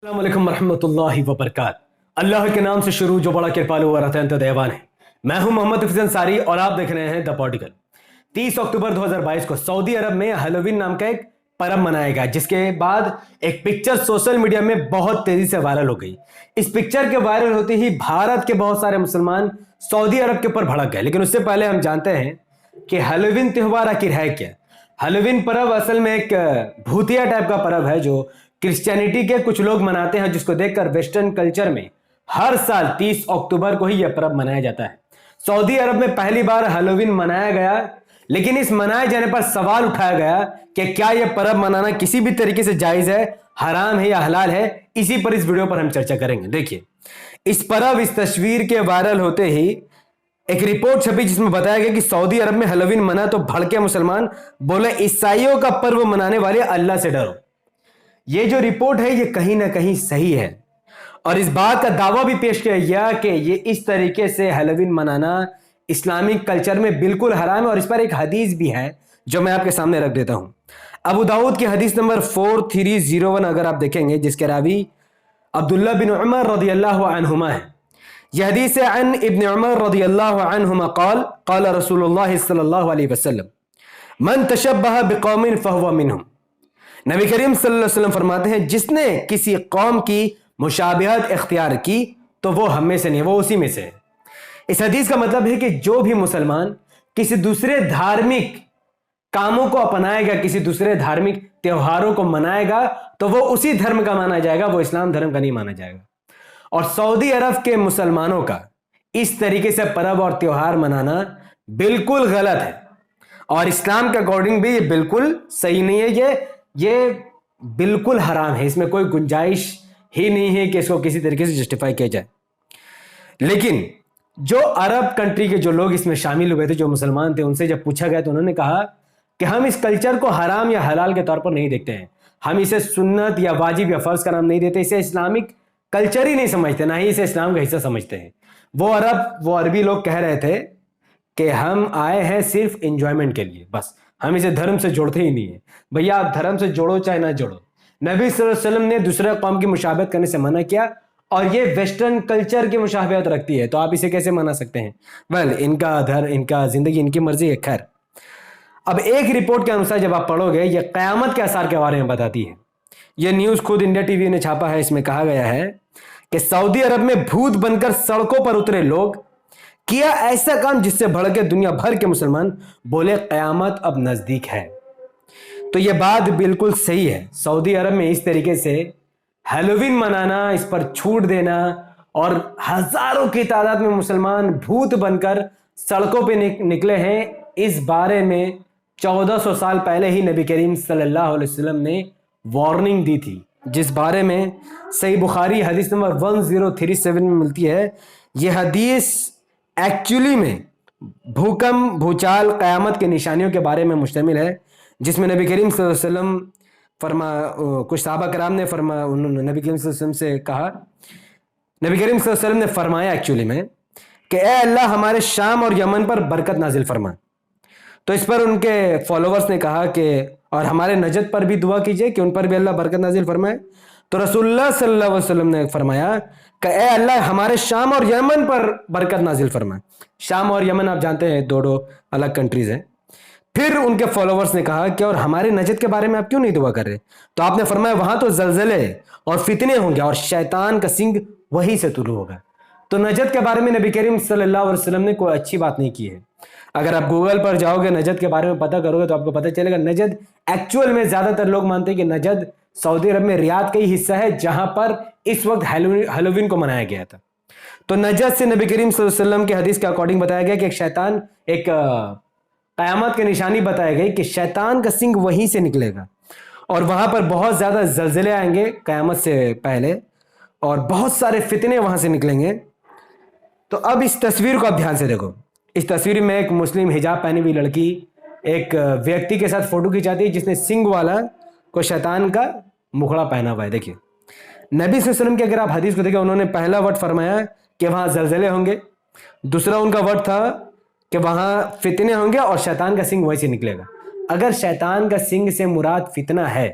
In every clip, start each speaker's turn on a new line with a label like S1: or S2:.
S1: अस्सलाम वालेकुम रहमतुल्लाहि व बरकात। अल्लाह के नाम से शुरू जो बड़ा कृपालु और अत्यंत दयावान है। मैं हूं मोहम्मद हफीज अंसारी और आप देख रहे हैं द पॉलिटिकल। 30 अक्टूबर 2022 को सऊदी अरब में हैलोवीन नाम का एक पर्व मनाया गया, जिसके बाद एक पिक्चर सोशल मीडिया में बहुत तेजी से वायरल हो गई। इस पिक्चर के वायरल होते ही भारत के बहुत सारे मुसलमान सऊदी अरब के ऊपर भड़क गए। लेकिन उससे पहले हम जानते हैं कि हैलोवीन त्योहार आखिर है क्या। हैलोवीन पर्व असल में एक भूतिया टाइप का पर्व है जो क्रिश्चियनिटी के कुछ लोग मनाते हैं, जिसको देखकर वेस्टर्न कल्चर में हर साल 30 अक्टूबर को ही यह पर्व मनाया जाता है। सऊदी अरब में पहली बार हैलोवीन मनाया गया, लेकिन इस मनाए जाने पर सवाल उठाया गया कि क्या यह पर्व मनाना किसी भी तरीके से जायज है, हराम है या हलाल है। इसी पर इस वीडियो पर हम चर्चा करेंगे। देखिए, इस तस्वीर के वायरल होते ही एक रिपोर्ट छपी जिसमें बताया गया कि सऊदी अरब में हैलोवीन मना तो भड़के मुसलमान बोले ईसाइयों का पर्व मनाने वाले अल्लाह से डरो। ये जो रिपोर्ट है ये कहीं ना कहीं सही है और इस बात का दावा भी पेश किया गया कि ये इस तरीके से हैलोवीन मनाना इस्लामिक कल्चर में बिल्कुल हराम है। और इस पर एक हदीस भी है जो मैं आपके सामने रख देता हूं। अबू दाऊद की हदीस नंबर 4301 अगर आप देखेंगे, जिसके रावी अब्दुल्ला बिन उमर रदियल्लाहु अन्हुमा है। यह हदीस है अन इब्न उमर रदियल्लाहु अन्हुमा क़ाल क़ाल रसूलुल्लाह सल्लल्लाहु अलैहि वसल्लम मन तशब्बह बिक़ौमिन फहुव मिनहुम। नबी करीम सल्लल्लाहु अलैहि वसल्लम फरमाते हैं, जिसने किसी कौम की मुशाबिहत इख्तियार की तो वो हम में से नहीं, वो उसी में से है। इस हदीस का मतलब है कि जो भी मुसलमान किसी दूसरे धार्मिक कामों को अपनाएगा, किसी दूसरे धार्मिक त्योहारों को मनाएगा, तो वो उसी धर्म का माना जाएगा, वो इस्लाम धर्म का नहीं माना जाएगा। और सऊदी अरब के मुसलमानों का इस तरीके से पर्व और त्योहार मनाना बिल्कुल गलत है और इस्लाम के अकॉर्डिंग भी ये बिल्कुल सही नहीं है। ये बिल्कुल हराम है, इसमें कोई गुंजाइश ही नहीं है कि इसको किसी तरीके से जस्टिफाई किया जाए। लेकिन जो अरब कंट्री के जो लोग इसमें शामिल हुए थे, जो मुसलमान थे, उनसे जब पूछा गया तो उन्होंने कहा कि हम इस कल्चर को हराम या हलाल के तौर पर नहीं देखते हैं, हम इसे सुन्नत या वाजिब या फर्ज का नाम नहीं देते, इसे इस्लामिक कल्चर ही नहीं समझते, ना ही इसे इस्लाम का हिस्सा समझते हैं। वो अरबी लोग कह रहे थे कि हम आए हैं सिर्फ एंजॉयमेंट के लिए, बस हम इसे धर्म से जोड़ते ही नहीं है। भैया, आप धर्म से जोड़ो चाहे ना जोड़ो, नबी सल्लल्लाहु अलैहि वसल्लम ने दूसरे कौम की मुशाबहत करने से मना किया और ये वेस्टर्न कल्चर की मुशाबहत रखती है, तो आप इसे कैसे मना सकते हैं? वेल, इनका जिंदगी, इनकी मर्जी है। खैर, अब एक रिपोर्ट के अनुसार जब आप पढ़ोगे, ये क़यामत के आसार के बारे में बताती है। यह न्यूज़ खुद इंडिया टीवी ने छापा है। इसमें कहा गया है कि सऊदी अरब में भूत बनकर सड़कों पर उतरे लोग, किया ऐसा काम जिससे भड़के दुनिया भर के मुसलमान, बोले क़यामत अब नजदीक है। तो यह बात बिल्कुल सही है। सऊदी अरब में इस तरीके से हैलोवीन मनाना, इस पर छूट देना और हजारों की तादाद में मुसलमान भूत बनकर सड़कों पे निकले हैं, इस बारे में 1400 साल पहले ही नबी करीम सल्लल्लाहु अलैहि वसल्लम ने वार्निंग दी थी, जिस बारे में सही बुखारी हदीस नंबर 1037 में मिलती है। यह हदीस एक्चुअली में भूकंप, भूचाल, क़यामत के निशानियों के बारे में मुश्तमिल है, जिसमें नबी करीम सल्लल्लाहु अलैहि वसल्लम कुछ सहाबा कराम ने उन्होंने नबी करीम सल्लल्लाहु अलैहि वसल्लम से कहा, नबी करीम सल्लल्लाहु अलैहि वसल्लम ने फरमाया एक्चुअली में कि ए अल्लाह, हमारे शाम और यमन पर बरकत नाजिल फरमा। तो इस पर उनके फॉलोवर्स ने कहा कि और हमारे नजद पर भी दुआ कीजिए कि उन पर भी अल्लाह बरकत नाजिल फरमाए। तो रसूलुल्लाह सल्लल्लाहु अलैहि वसल्लम ने फरमाया कि ए अल्लाह, हमारे शाम और यमन पर बरकत नाजिल फरमाए। शाम और यमन आप जानते हैं, दो अलग कंट्रीज हैं। फिर उनके फॉलोवर्स ने कहा कि और हमारे नजद के बारे में आप क्यों नहीं दुआ कर रहे? तो आपने फरमाया वहां तो जलजले और फितने होंगे और शैतान का सिंग वहीं से तुलू होगा। तो नजद के बारे में नबी करीम सल्लल्लाहु अलैहि वसल्लम ने कोई अच्छी बात नहीं की है। अगर आप गूगल पर जाओगे, नजद के बारे में पता करोगे, तो आपको पता चलेगा नजद एक्चुअल में ज्यादातर लोग मानते हैं कि नजद सऊदी अरब में रियाद का ही हिस्सा है, जहां पर इस वक्त हैलोवीन को मनाया गया था। तो नजद से नबी करीम सल्लल्लाहु अलैहि वसल्लम के हदीस के अकॉर्डिंग बताया गया कि एक शैतान, एक क़यामत की निशानी बताई गई कि शैतान का सिंग वहीं से निकलेगा और वहां पर बहुत ज्यादा जलजले आएंगे क़यामत से पहले और बहुत सारे फितने वहां से निकलेंगे। तो अब इस तस्वीर को आप ध्यान से देखो। इस तस्वीर में एक मुस्लिम हिजाब पहनी हुई लड़की एक व्यक्ति के साथ फोटो खिंचाती है जिसने सिंग वाला को शैतान का मुखड़ा पहना हुआ है। देखिए, नबी सल्लल्लाहु अलैहि वसल्लम के अगर आप हदीस को देखें, उन्होंने पहला वर्ड फरमाया कि वहां जलजले होंगे, दूसरा उनका वर्ड था कि वहां फितने होंगे और शैतान का सिंग वहीं से निकलेगा। अगर शैतान का सिंग से मुराद फितना है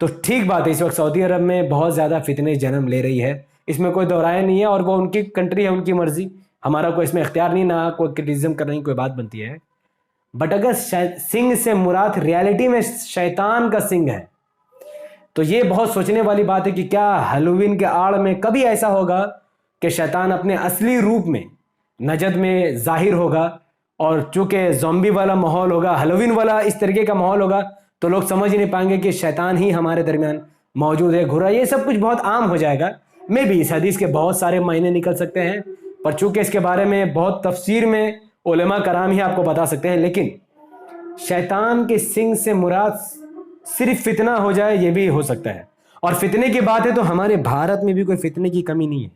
S1: تو ٹھیک بات ہے، اس وقت سعودی عرب میں بہت زیادہ فتنے جنم لے رہی ہے، اس میں کوئی دو رائے نہیں ہے، اور وہ ان کی کنٹری ہے، ان کی مرضی، ہمارا کوئی اس میں اختیار نہیں، نہ کوئی کرٹیزم کرنے کی کوئی بات بنتی ہے۔ بٹ اگر سنگ سے مراد ریالٹی میں شیطان کا سنگ ہے تو یہ بہت سوچنے والی بات ہے کہ کیا ہیلووین کے آڑ میں کبھی ایسا ہوگا کہ شیطان اپنے اصلی روپ میں نجد میں ظاہر ہوگا، اور چونکہ زومبی والا ماحول ہوگا، ہیلووین والا اس طریقے کا ماحول ہوگا، تو لوگ سمجھ ہی نہیں پائیں گے کہ شیطان ہی ہمارے درمیان موجود ہے، گھرا، یہ سب کچھ بہت عام ہو جائے گا۔ میں بھی اس حدیث کے بہت سارے معنی نکل سکتے ہیں، پر چونکہ اس کے بارے میں بہت تفسیر میں علماء کرام ہی آپ کو بتا سکتے ہیں، لیکن شیطان کے سنگ سے مراد صرف فتنہ ہو جائے یہ بھی ہو سکتا ہے۔ اور فتنے کی بات ہے تو ہمارے بھارت میں بھی کوئی فتنے کی کمی نہیں ہے۔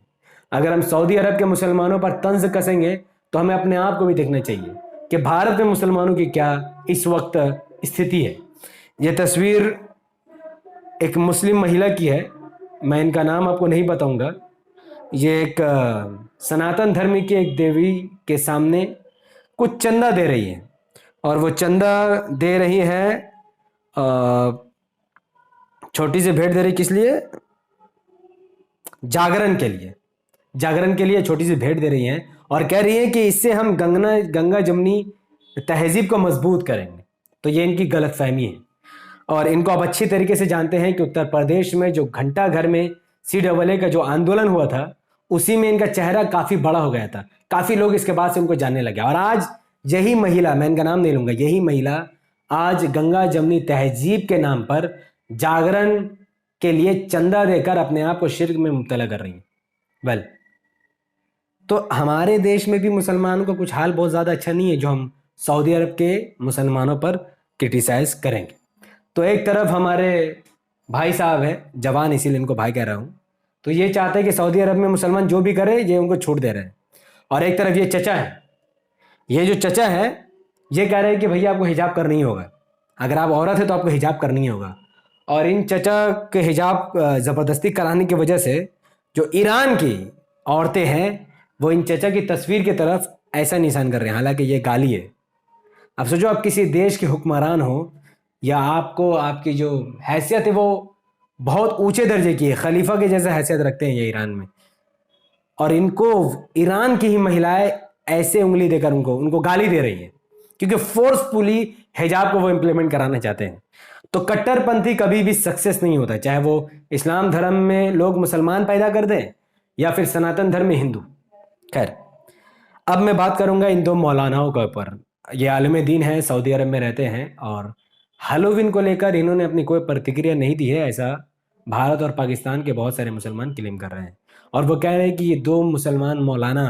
S1: اگر ہم سعودی عرب کے مسلمانوں پر طنز کسیں گے تو ہمیں اپنے آپ کو بھی دیکھنا چاہیے کہ بھارت میں مسلمانوں کی کیا اس وقت استھتی ہے۔ یہ تصویر ایک مسلم مہیلا کی ہے، میں ان کا نام آپ کو نہیں بتاؤں گا۔ یہ ایک سناتن دھرم کی ایک دیوی کے سامنے کچھ چندہ دے رہی ہے، اور وہ چندہ دے رہی ہے چھوٹی سی بھیٹ دے رہی، کس لیے؟ جاگرن کے لیے، جاگرن کے لیے چھوٹی سی بھیٹ دے رہی ہیں، اور کہہ رہی ہیں کہ اس سے ہم گنگا جمنی تہذیب کو مضبوط کریں گے۔ تو یہ ان کی غلط فہمی ہے، اور ان کو آپ اچھی طریقے سے جانتے ہیں کہ اتر پردیش میں جو گھنٹہ گھر میں CAA کا جو آندولن ہوا تھا، اسی میں ان کا چہرہ کافی بڑا ہو گیا تھا، کافی لوگ اس کے بعد سے ان کو جاننے لگے، اور آج یہی مہیلا، میں ان کا نام نہیں لوں گا، یہی مہیلا آج گنگا جمنی تہذیب کے نام پر جاگرن کے لیے چندہ دے کر اپنے آپ کو شرک میں مبتلا کر رہی ہیں۔ تو ہمارے دیش میں بھی مسلمانوں کا کچھ حال بہت زیادہ اچھا نہیں ہے جو ہم سعودی عرب کے مسلمانوں پر کرٹیسائز کریں گے۔ تو ایک طرف ہمارے بھائی صاحب ہیں، جوان، اسی لیے ان کو بھائی کہہ رہا ہوں، تو یہ چاہتے ہیں کہ سعودی عرب میں مسلمان جو بھی کرے یہ ان کو چھوٹ دے رہے ہیں، اور ایک طرف یہ چچا ہے، یہ جو چچا ہے یہ کہہ رہے ہیں کہ بھئی آپ کو حجاب کرنا ہی ہوگا، اگر آپ عورت ہے تو آپ کو حجاب کرنا ہی ہوگا۔ اور ان چچا کے حجاب زبردستی کرانے کی وجہ سے جو ایران کی عورتیں ہیں وہ ان چچا کی تصویر کی طرف ایسا نشان کر رہے ہیں، حالانکہ یہ گالی ہے۔ اب سوچو آپ کسی دیش کے حکمران ہو، یا آپ کو آپ کی جو حیثیت ہے وہ بہت اونچے درجے کی ہے، خلیفہ کے جیسے حیثیت رکھتے ہیں یہ ایران میں، اور ان کو ایران کی ہی مہیلائیں ایسے انگلی دے کر ان کو گالی دے رہی ہیں، کیونکہ فورسفلی حجاب کو وہ امپلیمنٹ کرانا چاہتے ہیں۔ تو کٹر پنتھی کبھی بھی سکسیس نہیں ہوتا، چاہے وہ اسلام دھرم میں لوگ مسلمان پیدا کر دیں یا پھر سناتن دھرم میں ہندو۔ خیر، اب میں بات کروں گا ان دو مولاناؤں کے اوپر۔ یہ عالم دین ہیں، سعودی عرب میں رہتے ہیں، اور ہیلووین کو لے کر انہوں نے اپنی کوئی پرتکریا نہیں دی ہے، ایسا بھارت اور پاکستان کے بہت سارے مسلمان کلیم کر رہے ہیں، اور وہ کہہ رہے ہیں کہ یہ دو مسلمان مولانا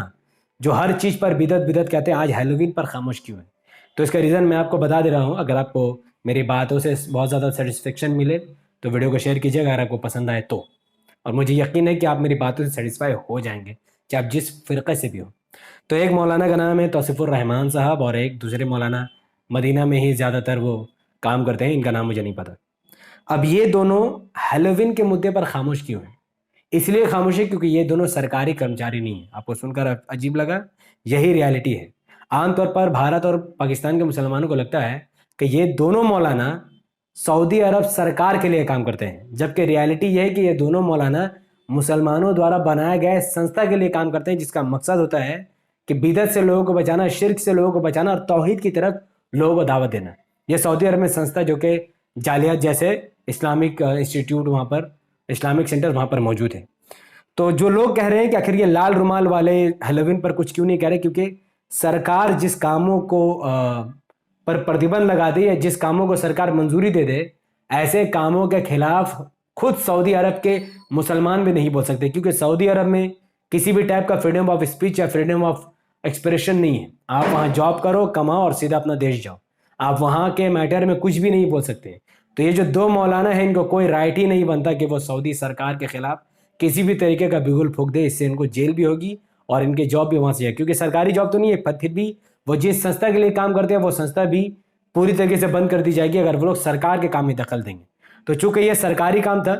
S1: جو ہر چیز پر بدعت کہتے ہیں، آج ہیلووین پر خاموش کیوں ہیں؟ تو اس کا ریزن میں آپ کو بتا دے رہا ہوں۔ اگر آپ کو میری باتوں سے بہت زیادہ سیٹسفیکشن ملے تو ویڈیو کو شیئر کیجیے گا، اگر آپ کو پسند آئے تو، اور مجھے یقین ہے کہ آپ میری باتوں سے سیٹسفائی ہو جائیں گے، چاہے آپ جس فرقے سے بھی ہو۔ تو ایک مولانا کا نام ہے توصیف الرحمان صاحب، اور ایک دوسرے مولانا مدینہ میں ہی زیادہ تر وہ کام کرتے ہیں، ان کا نام مجھے نہیں پتہ۔ اب یہ دونوں ہیلووین کے مدعے پر خاموش کیوں ہیں؟ اس لیے خاموش ہے کیونکہ یہ دونوں سرکاری کرمچاری نہیں ہیں۔ آپ کو سن کر عجیب لگا؟ یہی ریالٹی ہے۔ عام طور پر بھارت اور پاکستان کے مسلمانوں کو لگتا ہے کہ یہ دونوں مولانا سعودی عرب سرکار کے لیے کام کرتے ہیں، جبکہ ریالٹی یہ ہے کہ یہ دونوں مولانا مسلمانوں دوارا بنائے گئے سنستھا کے لیے کام کرتے ہیں، جس کا مقصد ہوتا ہے کہ بدعت سے لوگوں کو بچانا، شرک سے لوگوں کو بچانا، اور توحید کی طرف لوگوں کو دعوت دینا۔ یہ سعودی عرب میں سنستھا جو کہ جالیات جیسے اسلامک انسٹیٹیوٹ، وہاں پر اسلامک سینٹر وہاں پر موجود ہے۔ تو جو لوگ کہہ رہے ہیں کہ آخر یہ لال رومال والے ہیلووین پر کچھ کیوں نہیں کہہ رہے، کیونکہ سرکار جس کاموں کو پر پرتیبند لگا دے، یا جس کاموں کو سرکار منظوری دے دے، ایسے کاموں کے خلاف خود سعودی عرب کے مسلمان بھی نہیں بول سکتے، کیونکہ سعودی عرب میں کسی بھی ٹائپ کا فریڈم آف اسپیچ یا فریڈم آف ایکسپریشن نہیں ہے۔ آپ وہاں جاب کرو، کماؤ، اور سیدھا اپنا دیش جاؤ، آپ وہاں کے میٹر میں کچھ بھی نہیں بول سکتے۔ تو یہ جو دو مولانا ہیں، ان کو کوئی رائٹ ہی نہیں بنتا کہ وہ سعودی سرکار کے خلاف کسی بھی طریقے کا بگل پھونک دے، اس سے ان کو جیل بھی ہوگی اور ان کی جاب بھی وہاں سے ہے، کیونکہ سرکاری جاب تو نہیں ہے، پھر بھی وہ جس سنستھا کے لیے کام کرتے ہیں وہ سنستھا بھی پوری طریقے سے بند کر دی جائے گی اگر وہ لوگ سرکار کے کام میں دخل دیں گے۔ تو چونکہ یہ سرکاری کام تھا،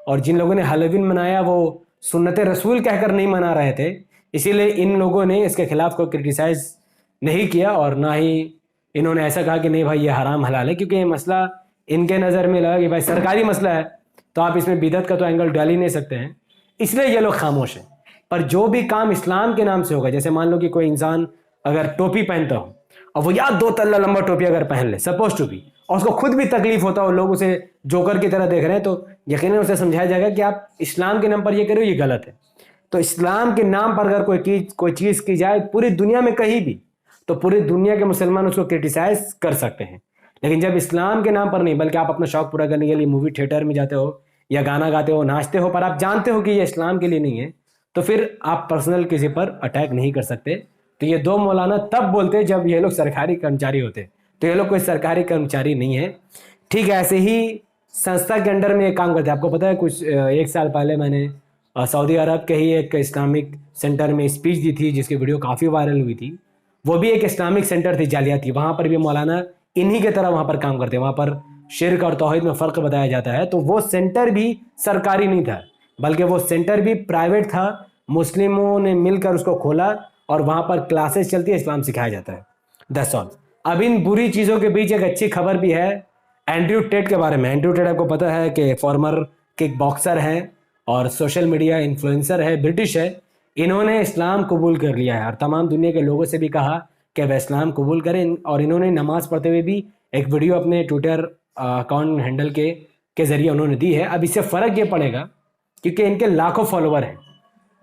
S1: اور جن لوگوں نے ہیلووین منایا وہ سنت رسول کہہ کر نہیں منا رہے تھے، اسی لیے ان لوگوں نے اس کے خلاف کوئی کرٹیسائز نہیں کیا، اور نہ ہی انہوں نے ایسا کہا کہ نہیں بھائی یہ حرام حلال ہے، کیونکہ یہ مسئلہ ان کے نظر میں لگا کہ بھائی سرکاری مسئلہ ہے، तो आप इसमें बिदअत का तो एंगल डाल ही नहीं सकते हैं, इसलिए ये लोग खामोश हैं। पर जो भी काम इस्लाम के नाम से होगा, जैसे मान लो कि कोई इंसान अगर टोपी पहनता हो और वो यार 2 तल्ला लंबा टोपी अगर पहन ले, सपोज टू बी, और उसको खुद भी तकलीफ होता हो, लोग उसे जोकर की तरह देख रहे हैं, तो यकीनन उसे समझाया जाएगा कि आप इस्लाम के नाम पर ये करो, ये गलत है। तो इस्लाम के नाम पर अगर कोई चीज़ की जाए पूरी दुनिया में कहीं भी, तो पूरी दुनिया के मुसलमान उसको क्रिटिसाइज कर सकते हैं। लेकिन जब इस्लाम के नाम पर नहीं, बल्कि आप अपना शौक पूरा करने के लिए मूवी थिएटर में जाते हो या गाना गाते हो, नाचते हो, पर आप जानते हो कि ये इस्लाम के लिए नहीं है, तो फिर आप पर्सनल किसी पर अटैक नहीं कर सकते। तो ये 2 मौलाना तब बोलते जब ये लोग सरकारी कर्मचारी होते, तो ये लोग कोई सरकारी कर्मचारी नहीं है। ठीक है, ऐसे ही संस्था के अंडर में एक काम करते हैं। आपको पता है कुछ 1 साल पहले मैंने सऊदी अरब के ही एक इस्लामिक सेंटर में स्पीच दी थी, जिसकी वीडियो काफ़ी वायरल हुई थी। वो भी एक इस्लामिक सेंटर थी, जालिया थी, वहाँ पर भी मौलाना इन्हीं के तरह वहाँ पर काम करते हैं। वहाँ पर शिर्क और तौहीद में फ़र्क बताया जाता है। तो वो सेंटर भी सरकारी नहीं था, बल्कि वो सेंटर भी प्राइवेट था, मुस्लिमों ने मिलकर उसको खोला और वहाँ पर क्लासेस चलती है, इस्लाम सिखाया जाता है। That's all. अब इन बुरी चीज़ों के बीच एक अच्छी खबर भी है एंड्रयू टेट के बारे में। एंड्रयू टेट आपको पता है कि फॉर्मर किक बॉक्सर हैं और सोशल मीडिया इन्फ्लुएंसर है, ब्रिटिश है। इन्होंने इस्लाम कबूल कर लिया है और तमाम दुनिया के लोगों से भी कहा कि वह इस्लाम कबूल करें। और इन्होंने नमाज़ पढ़ते हुए भी एक वीडियो अपने ट्विटर अकाउंट हैंडल के ज़रिए उन्होंने दी है। अब इससे फ़र्क ये पड़ेगा क्योंकि इनके लाखों फॉलोवर हैं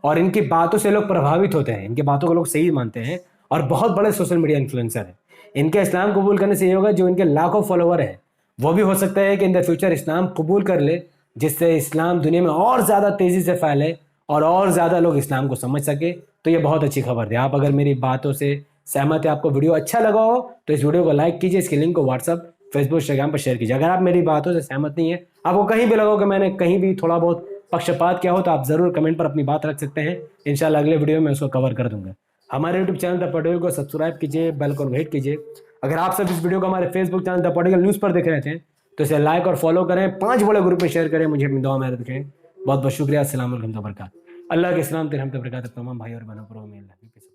S1: और इनकी बातों से लोग प्रभावित होते हैं, इनकी बातों को लोग सही मानते हैं और बहुत बड़े सोशल मीडिया इन्फ्लुएंसर हैं। इनके इस्लाम कबूल करने से ये होगा, जो इनके लाखों फॉलोवर हैं वो भी हो सकता है कि इन द फ्यूचर इस्लाम कबूल कर ले, जिससे इस्लाम दुनिया में और ज़्यादा तेज़ी से फैले और ज़्यादा लोग इस्लाम को समझ सके। तो ये बहुत अच्छी खबर थी। आप अगर मेरी बातों से सहमत है, आपको वीडियो अच्छा लगा हो, तो इस वीडियो को लाइक कीजिए, इसके लिंक को व्हाट्सअप, फेसबुक, इंस्टाग्राम पर शेयर कीजिए। अगर आप मेरी बातों से सहमत नहीं है, आपको कहीं भी लगा हो कि मैंने कहीं भी थोड़ा बहुत पक्षपात किया हो, तो आप ज़रूर कमेंट पर अपनी बात रख सकते हैं। इंशाल्लाह अगले वीडियो में उसको कवर कर दूंगा। हमारे यूट्यूब चैनल द पॉलिटिकल को सब्सक्राइब कीजिए, बेल को हिट कीजिए। अगर आप सब इस वीडियो को हमारे Facebook channel the political news पर देख रहे थे, तो इसे लाइक और फॉलो करें, 5 बड़े ग्रुप में शेयर करें, मुझे अपनी दुआ में रखें। बहुत बहुत शुक्रिया। अस्सलाम वालेकुम, अल्लाह के इस्लाम तमाम भाई और बहनों पर